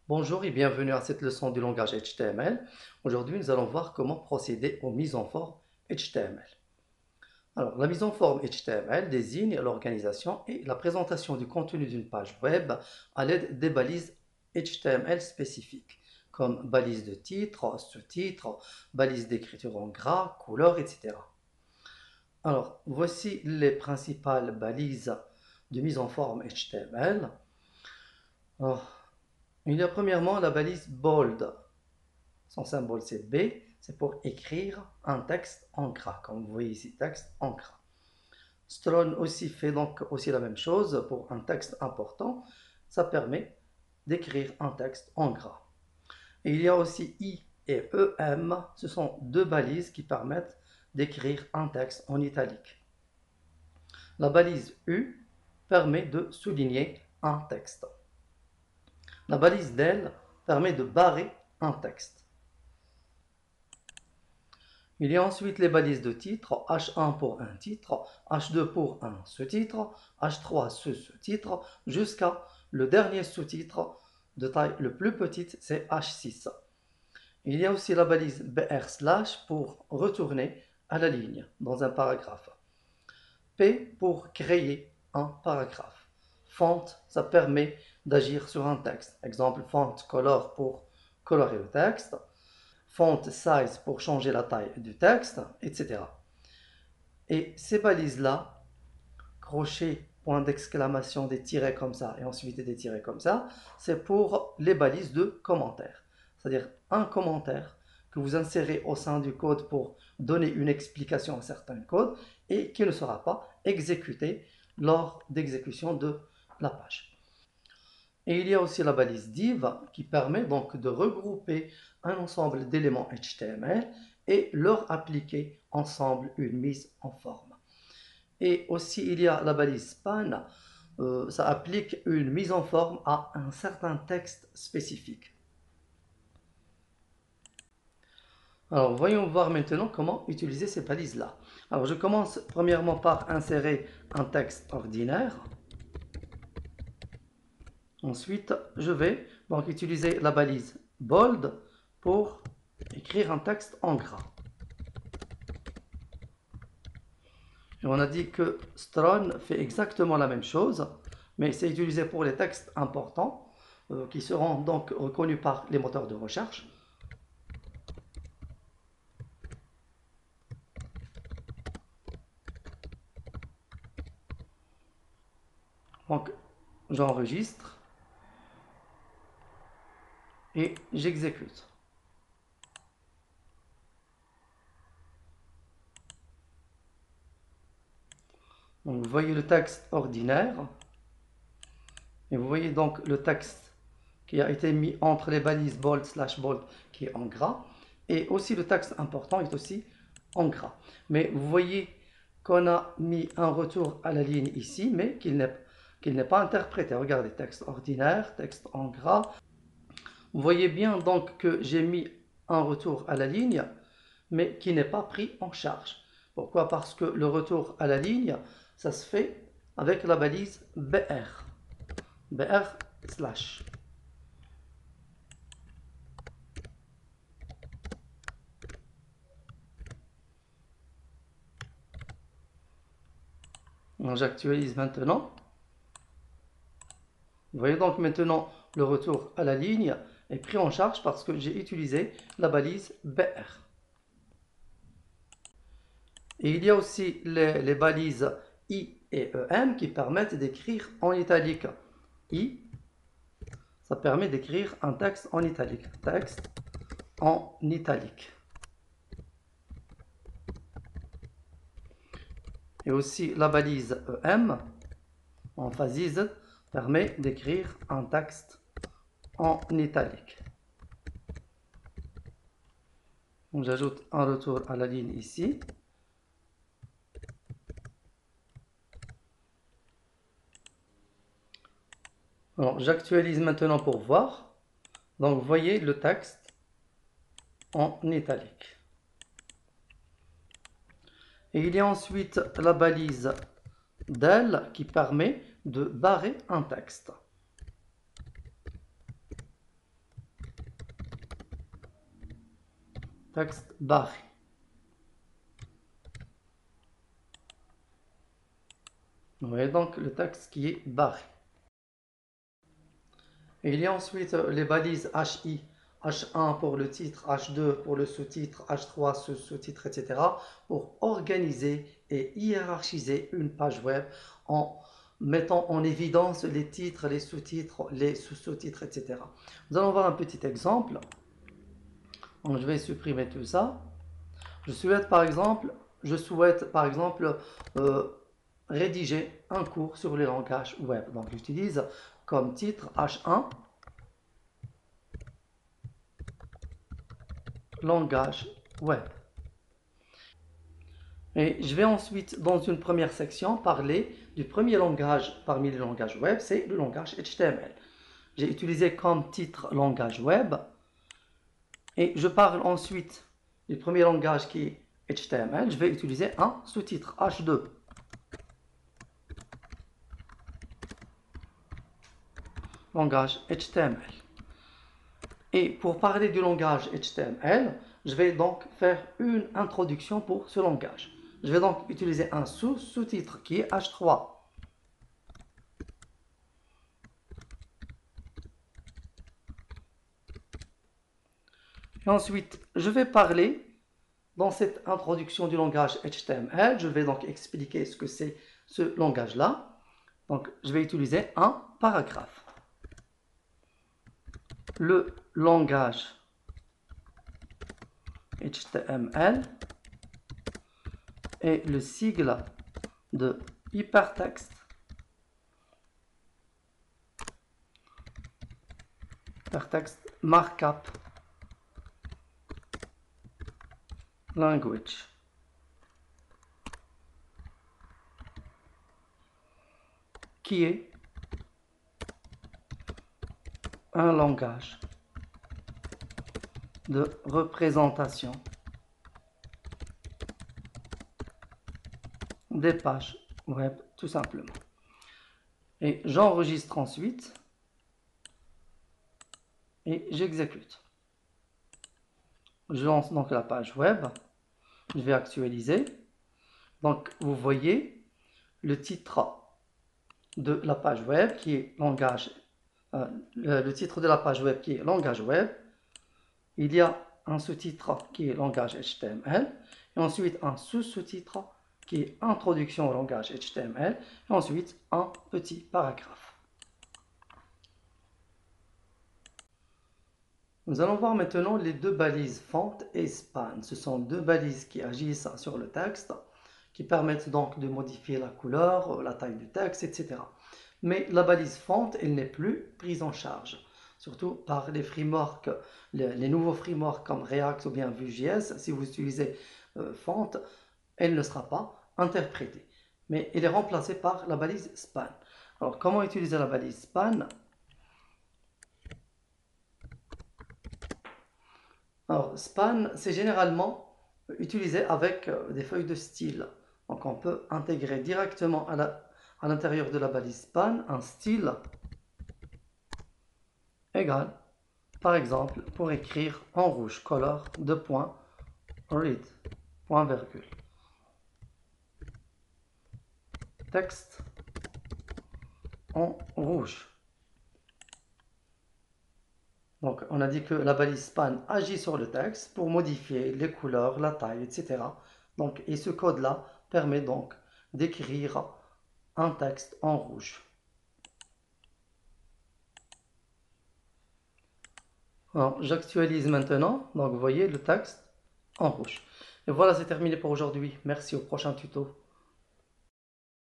Bonjour et bienvenue à cette leçon du langage HTML. Aujourd'hui, nous allons voir comment procéder aux mises en forme HTML. Alors, la mise en forme HTML désigne l'organisation et la présentation du contenu d'une page web à l'aide des balises HTML spécifiques, comme balises de titre, sous-titres, balises d'écriture en gras, couleurs, etc. Alors, voici les principales balises de mise en forme HTML. Alors, il y a premièrement la balise bold. Son symbole c'est B, c'est pour écrire un texte en gras, comme vous voyez ici, texte en gras. Strong aussi fait donc aussi la même chose pour un texte important, ça permet d'écrire un texte en gras. Et il y a aussi I et EM, ce sont deux balises qui permettent d'écrire un texte en italique. La balise U permet de souligner un texte. La balise DEL permet de barrer un texte. Il y a ensuite les balises de titre, H1 pour un titre, H2 pour un sous-titre, H3 sous-titre, jusqu'à le dernier sous-titre de taille le plus petite, c'est H6. Il y a aussi la balise BR/ pour retourner à la ligne dans un paragraphe. P pour créer un paragraphe. Font, ça permet d'agir sur un texte. Exemple, font color pour colorer le texte. Font size pour changer la taille du texte, etc. Et ces balises-là, crochet, point d'exclamation, des tirets comme ça, et ensuite des tirets comme ça, c'est pour les balises de commentaires. C'est-à-dire un commentaire que vous insérez au sein du code pour donner une explication à certains codes et qui ne sera pas exécuté lors d'exécution de la page. Et il y a aussi la balise div qui permet donc de regrouper un ensemble d'éléments HTML et leur appliquer ensemble une mise en forme. Et aussi il y a la balise span, ça applique une mise en forme à un certain texte spécifique. Alors voyons voir maintenant comment utiliser ces balises-là. Alors je commence premièrement par insérer un texte ordinaire. Ensuite, je vais donc utiliser la balise bold pour écrire un texte en gras. Et on a dit que strong fait exactement la même chose, mais c'est utilisé pour les textes importants qui seront donc reconnus par les moteurs de recherche. Donc, j'enregistre et j'exécute. Donc, vous voyez le texte ordinaire et vous voyez donc le texte qui a été mis entre les balises bold/bold qui est en gras, et aussi le texte important est aussi en gras. Mais vous voyez qu'on a mis un retour à la ligne ici, mais qu'il n'est pas interprété. Regardez, texte ordinaire, texte en gras. Vous voyez bien donc que j'ai mis un retour à la ligne, mais qui n'est pas pris en charge. Pourquoi? Parce que le retour à la ligne, ça se fait avec la balise BR. BR/. J'actualise maintenant. Vous voyez donc maintenant le retour à la ligne est pris en charge parce que j'ai utilisé la balise BR. Et il y a aussi les balises I et EM qui permettent d'écrire en italique. I, ça permet d'écrire un texte en italique. Texte en italique. Et aussi la balise EM, emphasise, permet d'écrire un texte en italique. J'ajoute un retour à la ligne ici. Alors, j'actualise maintenant pour voir. Donc, vous voyez le texte en italique. Et il y a ensuite la balise del qui permet de barrer un texte. texte barré. Vous voyez donc le texte qui est barré. Et il y a ensuite les balises HI, H1 pour le titre, H2 pour le sous-titre, H3 sous-titre, etc. pour organiser et hiérarchiser une page web en mettant en évidence les titres, les sous-titres, les sous-sous-titres, etc. Nous allons voir un petit exemple. Donc, je vais supprimer tout ça. Je souhaite par exemple rédiger un cours sur les langages web. Donc j'utilise comme titre H1 langage web. Et je vais ensuite, dans une première section, parler du premier langage parmi les langages web, c'est le langage HTML. J'ai utilisé comme titre langage web. Et je parle ensuite du premier langage qui est HTML. Je vais utiliser un sous-titre H2. Langage HTML. Et pour parler du langage HTML, je vais donc faire une introduction pour ce langage. Je vais donc utiliser un sous-titre qui est H3. Et ensuite, je vais parler, dans cette introduction du langage HTML, je vais donc expliquer ce que c'est ce langage-là. Donc, je vais utiliser un paragraphe. Le langage HTML est le sigle de hypertexte, markup language. Qui est un langage de représentation des pages web, tout simplement. Et j'enregistre ensuite et j'exécute. Je lance donc la page web, je vais actualiser. Donc vous voyez le titre de la page web qui est langage, le titre de la page web qui est langage web. Il y a un sous-titre qui est langage HTML et ensuite un sous-titre qui est introduction au langage HTML et ensuite un petit paragraphe. Nous allons voir maintenant les deux balises font et span. Ce sont deux balises qui agissent sur le texte, qui permettent donc de modifier la couleur, la taille du texte, etc. Mais la balise font, elle n'est plus prise en charge, surtout par les frameworks, les nouveaux frameworks comme React ou bien Vue.js. Si vous utilisez font, elle ne sera pas interprétée, mais elle est remplacée par la balise span. Alors, comment utiliser la balise span? Alors, span, c'est généralement utilisé avec des feuilles de style. Donc, on peut intégrer directement à l'intérieur de la balise span un style égal, par exemple, pour écrire en rouge, color, deux points, read, point virgule. Texte en rouge. Donc, on a dit que la balise span agit sur le texte pour modifier les couleurs, la taille, etc. Donc, et ce code-là permet donc d'écrire un texte en rouge. Alors, j'actualise maintenant. Donc, vous voyez le texte en rouge. Et voilà, c'est terminé pour aujourd'hui. Merci, au prochain tuto.